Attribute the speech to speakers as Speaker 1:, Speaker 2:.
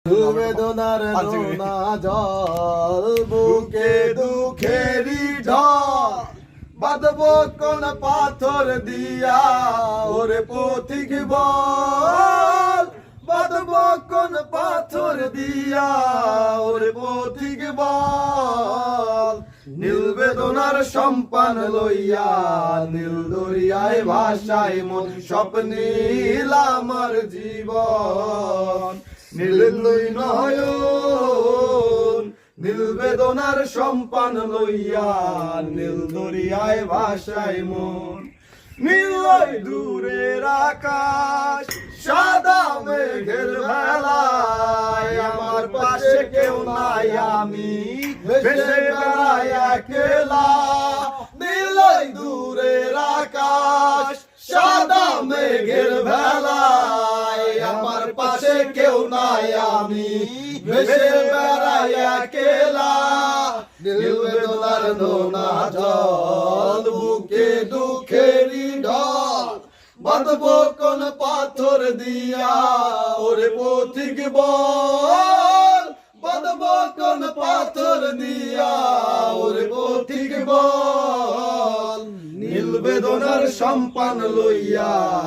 Speaker 1: বেদনার নোনা জল বুকে দুঃখেরই ঢল বাঁধবো কোন পাথর দিয়া ওরে পথিক বল বাঁধবো কোন পাথর দিয়া ওরে পথিক বল নীল বেদনার সম্পান লইয়া নীল দরিয়ায় ভাষায় মন স্বপ্নীল আমার জীবন নীল নয়ন নীল বেদনার সম্পান লইয়া নীল দরিয়ায় ভাষায় মন নীল দূরের আকাশ সাদা মেঘের ভেলায় আমার পাশে কেউ নাই আমি ভেসে বেড়াই একলা নীল দূরের আকাশ সাদা মেঘের ভেলায় আমার পাশে কেউ নাই আমি ভেসে বেড়াই একলা নীল বেদনার নোনা জল বুকে দুঃখেরই ঢল বাঁধবো কোন পাথর দিয়া ওরে পথিক বল বাঁধবো কোন পাথর দিয়া ওরে পথিক বল নীল বেদনার সম্পান লইয়া